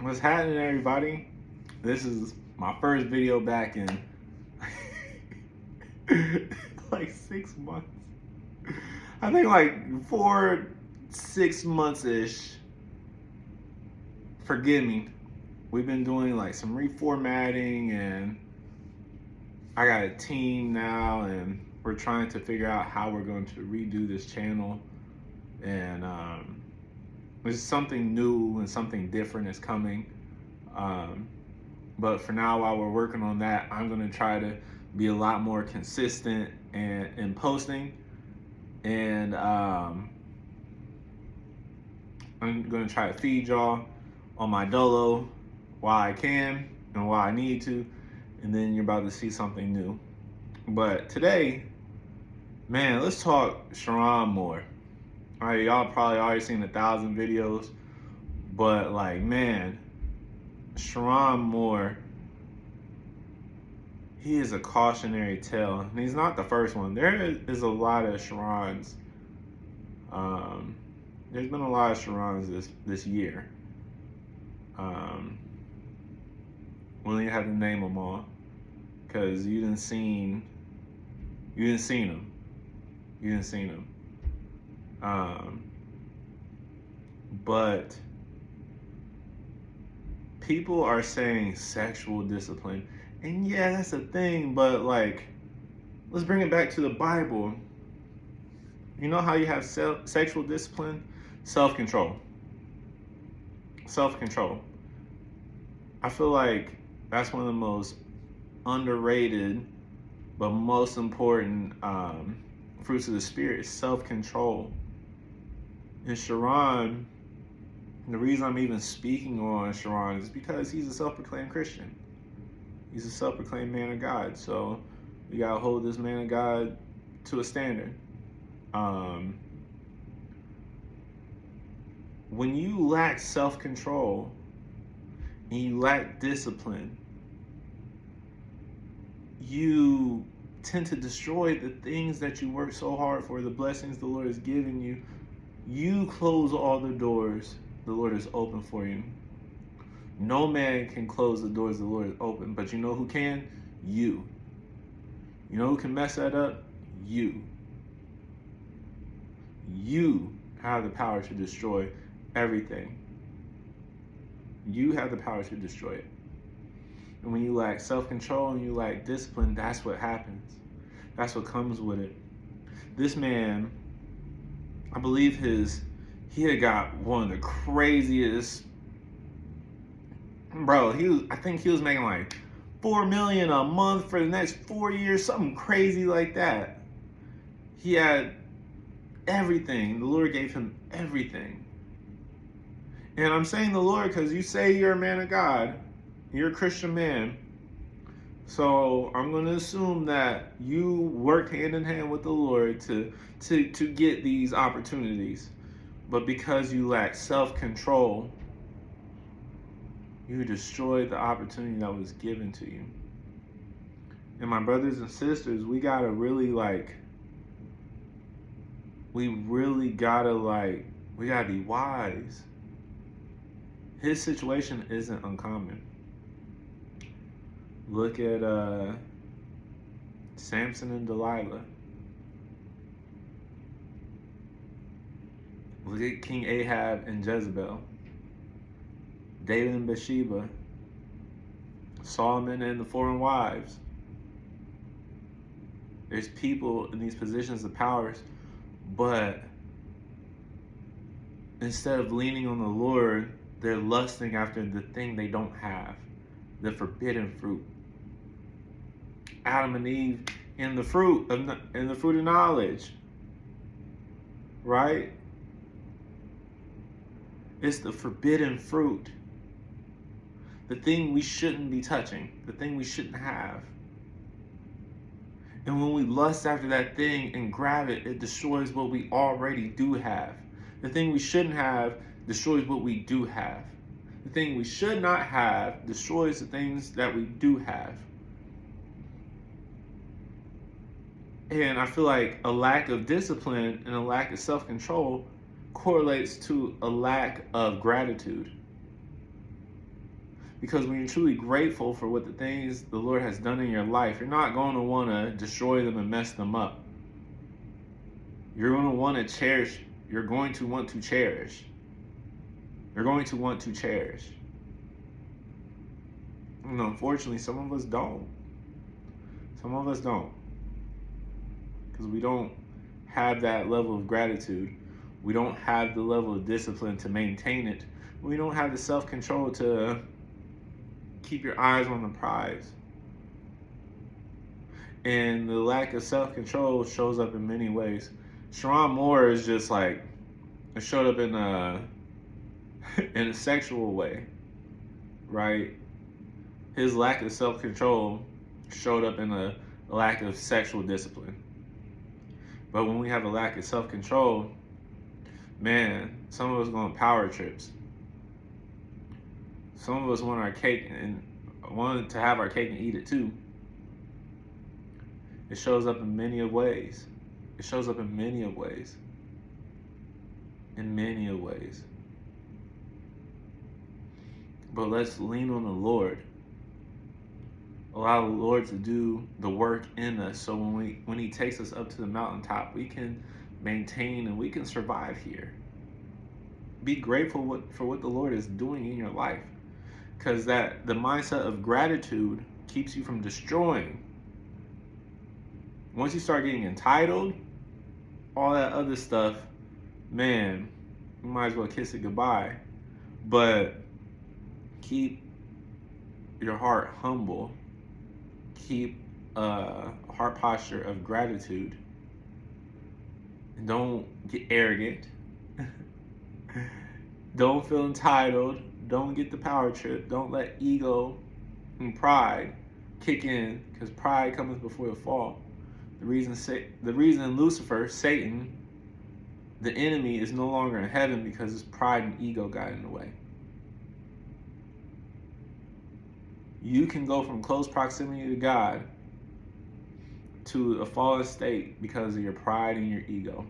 What's happening, everybody? This is my first video back in like 6 months. I think like 4, 6 months ish. Forgive me. We've been doing like some reformatting, and I got a team now, and we're trying to figure out how we're going to redo this channel. And there's something new and something different is coming. But for now, while we're working on that, I'm going to try to be a lot more consistent in posting. And I'm going to try to feed y'all on my dolo while I can and while I need to. And then you're about to see something new. But today, man, let's talk Sharon more. All right, y'all probably already seen 1,000 videos, but like, man, Sharon Moore, he is a cautionary tale, and he's not the first one. There is a lot of Sharons. There's been a lot of Sharons this year. We don't even have to name them all, because you didn't seen them. But people are saying sexual discipline, and yeah, that's a thing, but like, let's bring it back to the Bible. You know how you have sexual discipline? Self-control. I feel like that's one of the most underrated but most important fruits of the Spirit is self-control. And Sharon, the reason I'm even speaking on Sharon is because he's a self-proclaimed Christian. He's a self-proclaimed man of God. So we gotta hold this man of God to a standard. When you lack self-control and you lack discipline, you tend to destroy the things that you work so hard for, the blessings the Lord has given you. You close all the doors the Lord has opened for you. No man can close the doors the Lord has opened, but you know who can? You. You know who can mess that up? You. You have the power to destroy everything. You have the power to destroy it. And when you lack self-control and you lack discipline, that's what happens. That's what comes with it. This man, I believe he had got one of the craziest, bro, I think he was making like $4 million a month for the next 4 years, something crazy like that. He had everything. The Lord gave him everything. And I'm saying the Lord because you say you're a man of God. You're a Christian man. So I'm going to assume that you work hand in hand with the Lord to get these opportunities. But because you lack self-control, you destroyed the opportunity that was given to you. And my brothers and sisters, we gotta be wise. His situation isn't uncommon. Look at Samson and Delilah. Look at King Ahab and Jezebel. David and Bathsheba. Solomon and the foreign wives. There's people in these positions of power, but instead of leaning on the Lord, they're lusting after the thing they don't have, the forbidden fruit. Adam and Eve in the fruit of knowledge, right? It's the forbidden fruit, the thing we shouldn't be touching, the thing we shouldn't have. And when we lust after that thing and grab it, it destroys what we already do have. The thing we shouldn't have destroys what we do have. The thing we should not have destroys the things that we do have. And I feel like a lack of discipline and a lack of self-control correlates to a lack of gratitude. Because when you're truly grateful for what the things the Lord has done in your life, you're not going to want to destroy them and mess them up. You're going to want to cherish. You're going to want to cherish. You're going to want to cherish. And unfortunately, some of us don't. Some of us don't. Because we don't have that level of gratitude. We don't have the level of discipline to maintain it. We don't have the self-control to keep your eyes on the prize. And the lack of self-control shows up in many ways. Sharon Moore is just like, it showed up in a sexual way, right? His lack of self-control showed up in a lack of sexual discipline. But when we have a lack of self-control, man, some of us go on power trips. Some of us want our cake and want to have our cake and eat it too. It shows up in many of ways. It shows up in many of ways. In many of ways. But let's lean on the Lord. Allow the Lord to do the work in us, so when He takes us up to the mountaintop, we can maintain and we can survive here. Be grateful for what the Lord is doing in your life, because the mindset of gratitude keeps you from destroying. Once you start getting entitled, all that other stuff, man, you might as well kiss it goodbye. But keep your heart humble. Keep a heart posture of gratitude. And don't get arrogant. Don't feel entitled. Don't get the power trip. Don't let ego and pride kick in, because pride comes before the fall. The reason Lucifer, Satan, the enemy, is no longer in heaven because his pride and ego got in the way. You can go from close proximity to God to a fallen state because of your pride and your ego.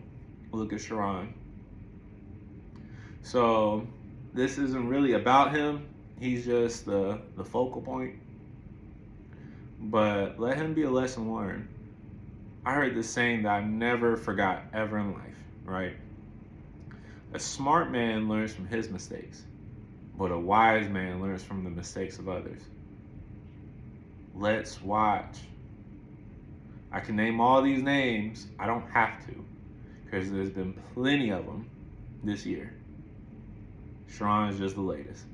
Look at Sharon. So this isn't really about him. He's just the focal point. But let him be a lesson learned. I heard this saying that I never forgot ever in life, right? A smart man learns from his mistakes, but a wise man learns from the mistakes of others. Let's watch. I can name all these names. I don't have to, because there's been plenty of them this year. Sharon is just the latest.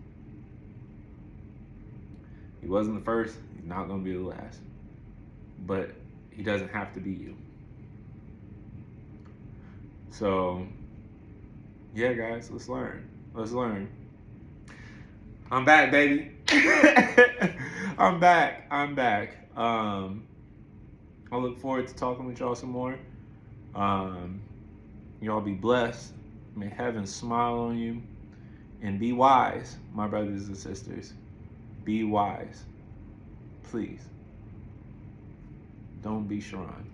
He wasn't the first. He's not going to be the last. But he doesn't have to be you. So, yeah, guys, let's learn. Let's learn. I'm back, baby. I'm back. I look forward to talking with y'all some more. Y'all be blessed. May heaven smile on you. And be wise, my brothers and sisters. Be wise. Please. Don't be Sharon.